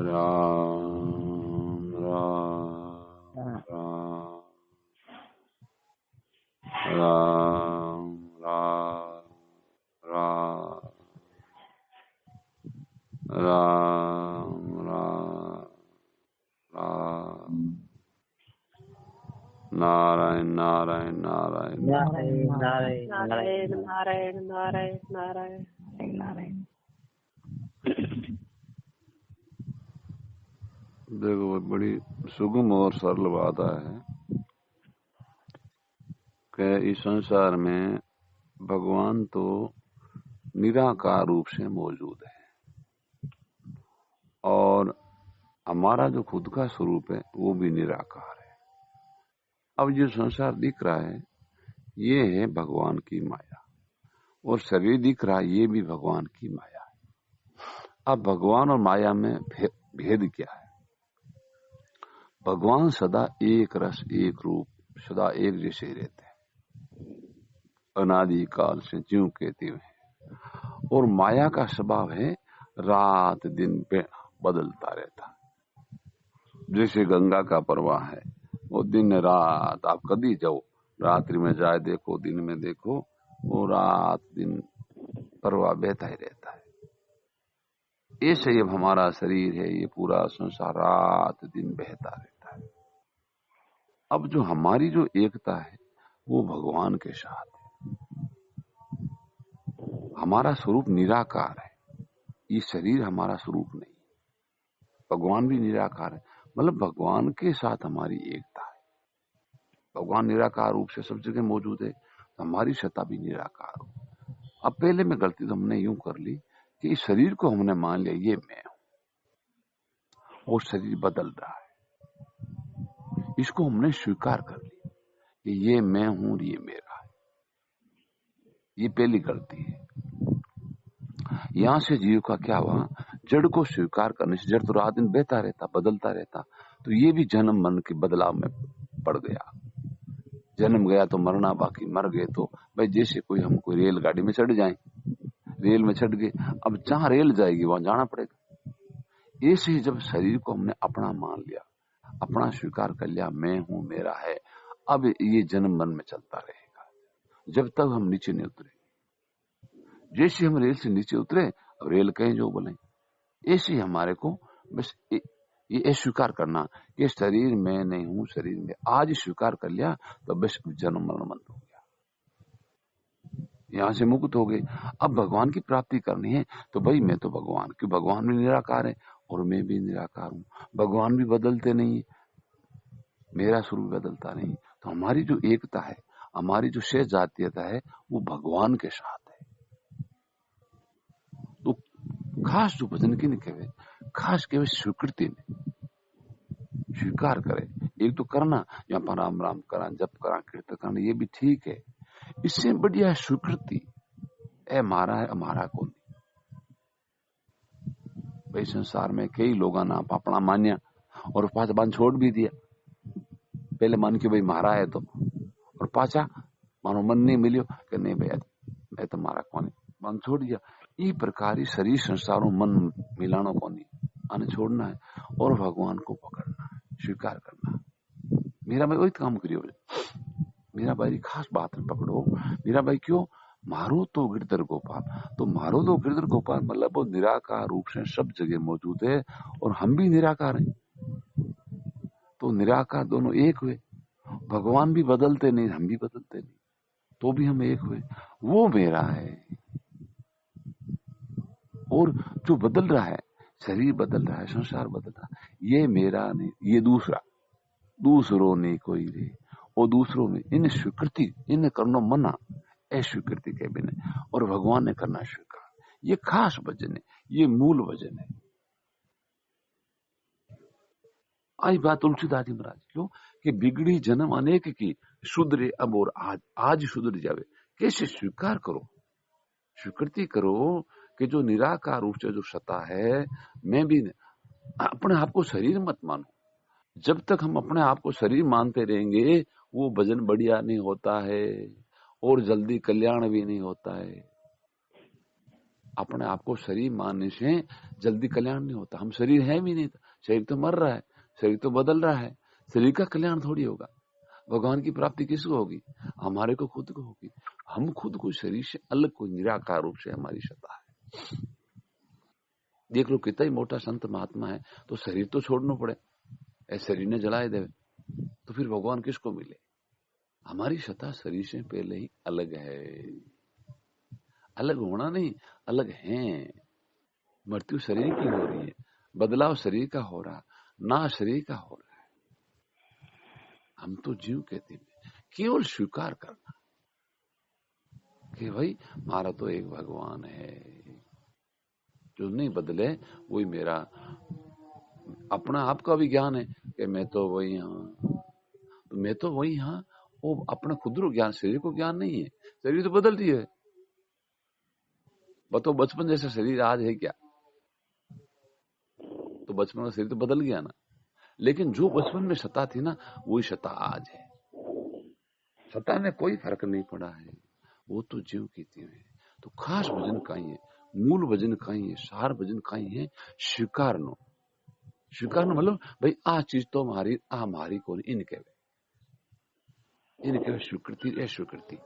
राम राम राम राम राम राम राम राम नारायण नारायण नारायण नारायण नारायण नारायण नारायण नारायण। देखो, बड़ी सुगम और सरल बात है कि इस संसार में भगवान तो निराकार रूप से मौजूद है और हमारा जो खुद का स्वरूप है वो भी निराकार है। अब जो संसार दिख रहा है ये है भगवान की माया, और शरीर दिख रहा है ये भी भगवान की माया है। अब भगवान और माया में भेद क्या है? भगवान सदा एक रस एक रूप, सदा एक जैसे रहते हैं, अनादि काल से ज्यों कहते हुए। और माया का स्वभाव है रात दिन पे बदलता रहता है। जैसे गंगा का प्रवाह है, वो दिन रात, आप कभी जाओ, रात्रि में जाए देखो, दिन में देखो, वो रात दिन प्रवाह बहता ही रहता है। ऐसे अब हमारा शरीर है, ये पूरा संसार रात दिन बहता रहता है। अब जो हमारी जो एकता है वो भगवान के साथ है। हमारा स्वरूप निराकार है, ये शरीर हमारा स्वरूप नहीं। भगवान भी निराकार है, मतलब भगवान के साथ हमारी एकता है। भगवान निराकार रूप से सब जगह मौजूद है, हमारी सत्ता भी निराकार हो। अब पहले में गलती तो हमने यूं कर ली कि इस शरीर को हमने मान लिया ये मैं हूं, और शरीर बदल रहा है, इसको हमने स्वीकार कर लिया कि ये मैं हूं और ये मेरा है। ये पहली गलती है। यहां से जीव का क्या हुआ? जड़ को स्वीकार करने से, जड़ तो रात दिन बहता रहता, बदलता रहता, तो ये भी जन्म मन के बदलाव में पड़ गया। जन्म गया तो मरना बाकी, मर गए तो भाई जैसे कोई हम कोई रेलगाड़ी में चढ़ जाए, रेल में चढ़ गए, अब जहां रेल जाएगी वहां जाना पड़ेगा। ऐसे ही जब शरीर को हमने अपना मान लिया, अपना स्वीकार कर लिया, मैं हूं मेरा है, अब ये जन्म मन में चलता रहेगा जब तक हम नीचे नहीं उतरे। जैसे हम रेल से नीचे उतरे, अब रेल कहीं जो बोले, ऐसे ही हमारे को बस ये स्वीकार करना कि शरीर में नहीं हूं, शरीर में। आज स्वीकार कर लिया तो बस जन्म मरण बंद हो गया, यहां से मुक्त हो गए। अब भगवान की प्राप्ति करनी है तो भाई मैं तो भगवान, क्यों? भगवान भी निराकार है और मैं भी निराकार हूं। भगवान भी बदलते नहीं है, मेरा स्वरूप बदलता नहीं। तो हमारी जो एकता है, हमारी जो शेष जातीयता है, वो भगवान के साथ है। तो खास जो भजन की नहीं कहे, खास केवल स्वीकृति ने स्वीकार करे। एक तो करना, यहाँ पर राम राम करा, जप करा, कीर्तन करना, ये भी ठीक है। इससे बढ़िया स्वीकृति है मारा है, हमारा को नहीं। भाई संसार में कई लोग ना अपना मान्या और पाछा बन छोड़ भी दिया। पहले मन के भाई मारा है तो, और पाछा मानो मन नहीं मिलियो कि नहीं भाई मैं तो मारा कौन, मन छोड़ दिया। ये प्रकार शरीर संसारों मन मिलानो को नहीं, आने छोड़ना है और भगवान को पकड़ना है, स्वीकार करना है। मेरा भाई वही काम करियो, मेरा भाई खास बात पकड़ो। मेरा भाई क्यों? मारो तो गिरधर गोपाल। तो मारो तो गिरधर गोपाल मतलब वो निराकार रूप से सब जगह मौजूद है और हम भी निराकार हैं। तो निराकार दोनों एक हुए। भगवान भी बदलते नहीं, हम भी बदलते नहीं, तो भी हम एक हुए। वो मेरा है। और जो बदल रहा है, शरीर बदल रहा है, संसार बदल रहा है, ये मेरा नहीं, ये दूसरा, दूसरों ने कोई रे, और दूसरों में इन स्वीकृति, इन करनो मना, अस्वीकृति के बिना, और भगवान ने करना स्वीकार। ये खास वचन है, ये मूल वचन है। आई बात तुलसीदास जी महाराज क्यों कि बिगड़ी जन्म अनेक की, सुधरे अब और आज सुधर जावे। कैसे? स्वीकार करो, स्वीकृति करो कि जो निराकार रूप से जो सत्ता है, मैं भी। अपने आप को शरीर मत मानो। जब तक हम अपने आप को शरीर मानते रहेंगे, वो भजन बढ़िया नहीं होता है और जल्दी कल्याण भी नहीं होता है। अपने आप को शरीर मानने से जल्दी कल्याण नहीं होता। हम शरीर है भी नहीं, शरीर तो मर रहा है, शरीर तो बदल रहा है, शरीर का कल्याण थोड़ी होगा। भगवान की प्राप्ति किसको होगी? हमारे को खुद को होगी। हम खुद को शरीर से अलग, कोई निराकार रूप से हमारी सत्ता है। देख लो कितना ही मोटा संत महात्मा है तो शरीर तो छोड़ना पड़े, ऐसे शरीर ने जलाए दे तो फिर भगवान किसको मिले? हमारी सत्ता शरीर से पहले ही अलग है। अलग होना नहीं, अलग है। मृत्यु शरीर की हो रही है, बदलाव शरीर का हो रहा, ना शरीर का हो रहा है। हम तो जीव कहते हैं, केवल स्वीकार करना कि भाई हमारा तो एक भगवान है जो नहीं बदले, वही मेरा अपना आपका भी ज्ञान है कि मैं तो वही हाँ, तो मैं तो वही हाँ, वो अपना खुदरो ज्ञान, शरीर को ज्ञान नहीं है। शरीर तो बदल रही है। बताओ बचपन जैसा शरीर आज है क्या? तो बचपन का शरीर तो बदल गया ना। लेकिन जो बचपन में सत्ता थी ना, वही सत्ता आज है। सत्ता में कोई फर्क नहीं पड़ा है, वो तो जीव की है। तो खास भजन कहीं है, मूल भजन कहीं है, सार भजन कहीं है, स्वीकार नो। स्वीकार नो मतलब भाई आ चीज तो हमारी, आ हमारी कौन, इनके स्वीकृति, अस्वीकृति।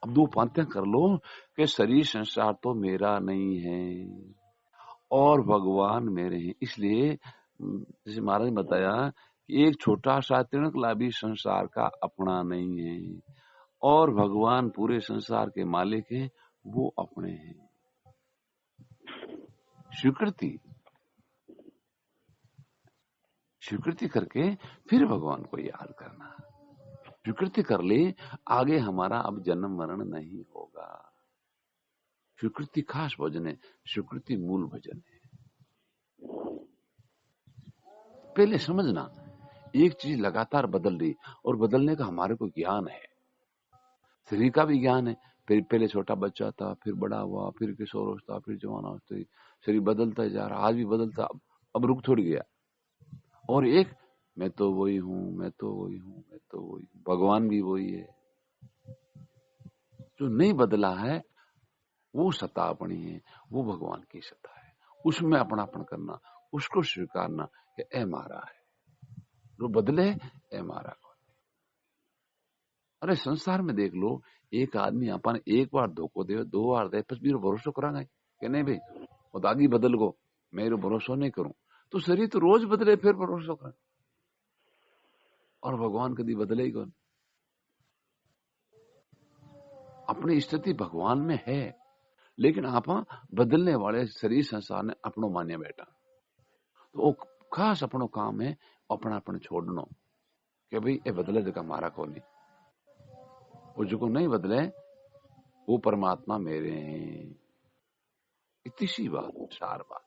अब दो पांतियां कर लो कि शरीर संसार तो मेरा नहीं है और भगवान मेरे हैं। इसलिए जैसे महाराज ने बताया कि एक छोटा सा तिनकला भी संसार का अपना नहीं है और भगवान पूरे संसार के मालिक हैं, वो अपने हैं। स्वीकृति, स्वीकृति करके फिर भगवान को याद करना। स्वीकृति कर ले, आगे हमारा अब जन्म मरण नहीं होगा। स्वीकृति खास भजन है, स्वीकृति मूल भजन है। पहले समझना, एक चीज लगातार बदल रही और बदलने का हमारे को ज्ञान है। शरीर का भी ज्ञान है। फिर पहले छोटा बच्चा था, फिर बड़ा हुआ, फिर किशोर अवस्था, फिर जवान अवस्था, शरीर बदलता जा रहा, आज भी बदलता, अब रुक थोड़ी गया। और एक मैं तो वही हूं, मैं तो वही हूं, मैं तो वही हूं। भगवान भी वही है। जो नहीं बदला है वो सत्ता अपनी है, वो भगवान की सत्ता है। उसमें अपनापन करना, उसको स्वीकारना कि ए मारा है, जो बदले ए मारा को। अरे संसार में देख लो, एक आदमी अपन एक बार धोखो दे, दो बार दे, बस मेरे भरोसा करांगा कि नहीं भाई वो दागी बदल गो, मेरे भरोसा नहीं करूं। तो शरीर तो रोज बदले, फिर भरोसा कर। और भगवान कभी बदले ही कौन? अपनी स्थिति भगवान में है, लेकिन आप बदलने वाले शरीर संसार ने अपनो मान्य बैठा। तो खास अपनो काम है अपनापन छोड़नो कि भाई ये बदले जगह मारा को नहीं, वो जो नहीं बदले वो परमात्मा मेरे हैं। इतनी सी बात, सार बात,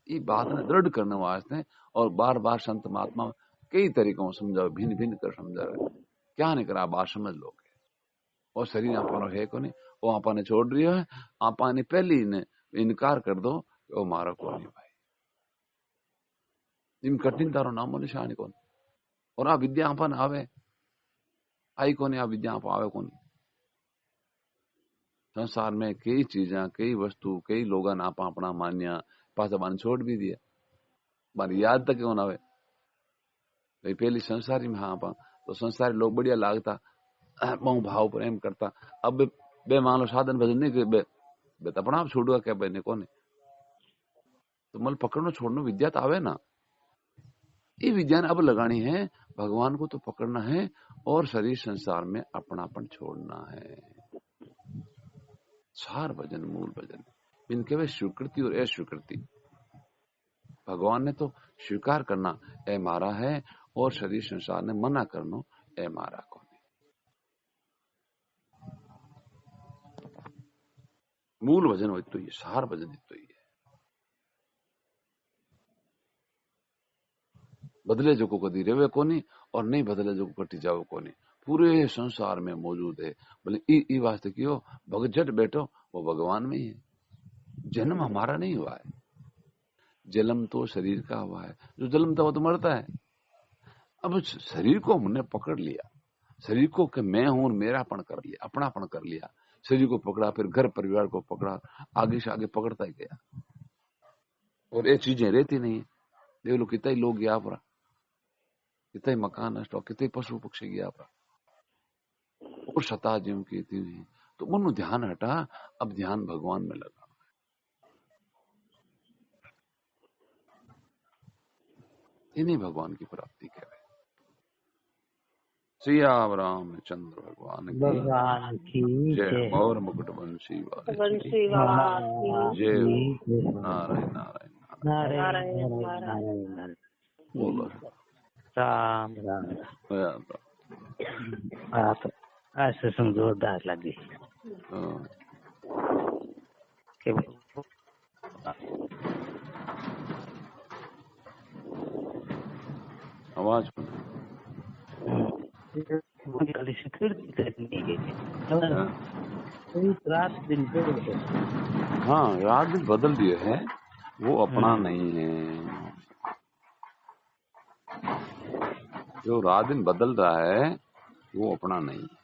ये बात ने दृढ़ करने वास्ते और बार बार संत महात्मा कई तरीकों समझाओ, भिन्न भिन्न कर समझा रहे, क्या नहीं करा बात समझ लोगे। और शरीर आपा है को नहीं, वो आपा ने छोड़ रही है, आपा ने पहले ही इनकार कर दो वो मारा को नहीं भाई। जिन कठिन तारो नामो निशान कौन। और आ विद्या आपा ने आवे आई कोनी, आ विद्या आप आवे कोनी। संसार में कई चीजा, कई वस्तु, कई लोग आपा अपना मान्या पास बाने छोड़ भी दिया, बाने याद तक कौन आवे भाई। पहली संसारी में हाँ पा तो संसारी लोग बढ़िया लागता, बहु भाव प्रेम करता। अब बे मान लो साधन भजन नहीं कर बे अपना आप छोड़ूगा क्या बहने कोने। तो मल पकड़ना छोड़ना विद्या तो आवे ना, ये विद्या ने अब लगानी है, भगवान को तो पकड़ना है और शरीर संसार में अपनापन छोड़ना है। सार भजन मूल भजन, इनके वे स्वीकृति और अस्वीकृति। भगवान ने तो स्वीकार करना ए मारा है और शरीर संसार ने मना करना ए मारा को नहीं। मूल भजन हो तो ये, सार भजन तो ये बदले जो को कदी रेवे कोनी और नहीं बदले जो को कटी जाओ कोनी, पूरे संसार में मौजूद है। बोले ई वास्ते क्यों भगत झट बैठो, वो भगवान में ही है। जन्म हमारा नहीं हुआ है, जन्म तो शरीर का हुआ है। जो जन्मता वो तो मरता है। अब शरीर को हमने पकड़ लिया, शरीर को कि मैं हूं, मेरापन कर लिया, अपनापन कर लिया, शरीर को पकड़ा, फिर घर परिवार को पकड़ा, आगे से आगे पकड़ता ही गया। और ये चीजें रहती नहीं है। देख लो कितना ही लोग गया पर, कितना ही मकान नष्ट हो, कितने पशु पक्षी गया पर, और शता जीव की हुई। तो मन ध्यान हटा, अब ध्यान भगवान में लगा। इन्हीं भगवान की प्राप्ति कहे। सिया रामचंद्र भगवान की जय। और मुकुट बंशी वाले जय। नारायण नारायण नारायण। बोलो राम राम। आप ऐसे जोरदार लगी आवाज रात दिन बदल। हाँ, रात दिन बदल दिए है, वो अपना नहीं है। जो रात दिन बदल रहा है वो अपना नहीं है।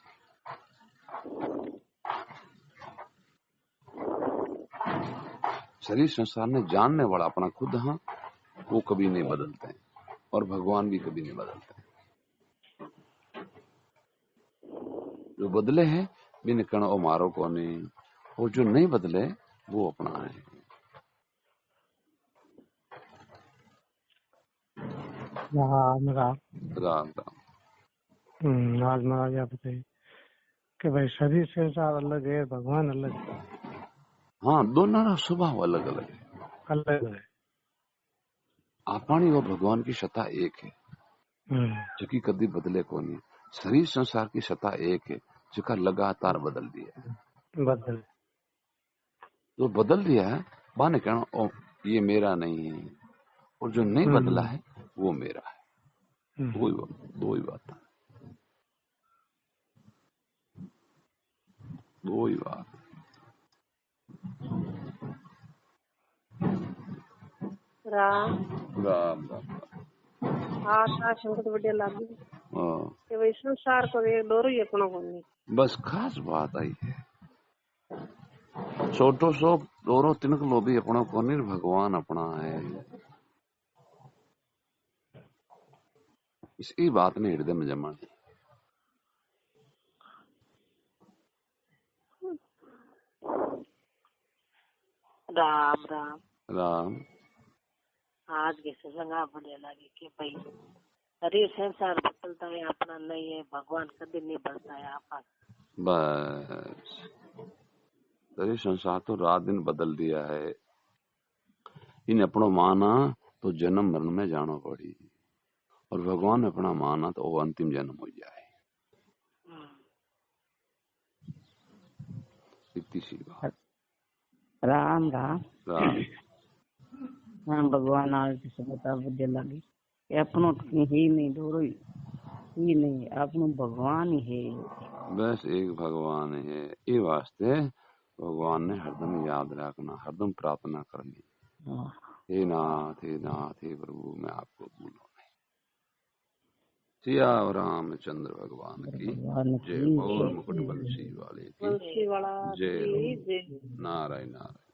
शरीर संसार में जानने वाला अपना खुद, हाँ, वो कभी नहीं बदलते हैं, और भगवान भी कभी नहीं बदलते। जो बदले हैं बिन कण ओ मारो को नहीं, और जो नहीं बदले वो अपना है। राम राम राम राम। आज महाराज आप बताइए कि भाई शरीर संसार अलग है, भगवान अलग है। हाँ, दोनों का स्वभाव अलग अलग है। अलग है। आपणी और भगवान की सत्ता एक है, जो कभी बदले को नहीं। शरीर संसार की सत्ता एक है, जो लगातार बदल दिया है। बदल जो बदल दिया है माने कहना ओ ये मेरा नहीं है, और जो नहीं बदला है वो मेरा है। दो ही बात है, दो ही बात। राम राम राम। आता संकट बढ़िया लागी कि भाई संसार को एक डोरो ही अपना कोनी। बस खास बात आई है, छोटो सो डोरो तिनक लो भी अपना कोनी, भगवान अपना है। इसी बात ने हृदय में जमानी। राम राम राम। आज के सत्संग बढ़िया लगे कि भाई शरीर संसार बदलता है, अपना नहीं है। भगवान कभी नहीं बदलता है आपका। बस शरीर संसार तो रात दिन बदल दिया है। इन अपनो माना तो जन्म मरण में जाना पड़ी, और भगवान ने अपना माना तो वो अंतिम जन्म हो जाए। इतनी सी बात। राम राम राम। हाँ, भगवान आज की सभा बढ़िया लगी। अपनो ही नहीं, डोरो ही नहीं, अपनो भगवान ही है। बस एक भगवान है, ये वास्ते भगवान ने हरदम याद रखना, हरदम प्रार्थना करनी। हे नाथ हे नाथ हे प्रभु मैं आपको भूलूं नहीं। सिया रामचंद्र भगवान की जय। और मुकुट बंशी वाले की जय। नारायण नारायण।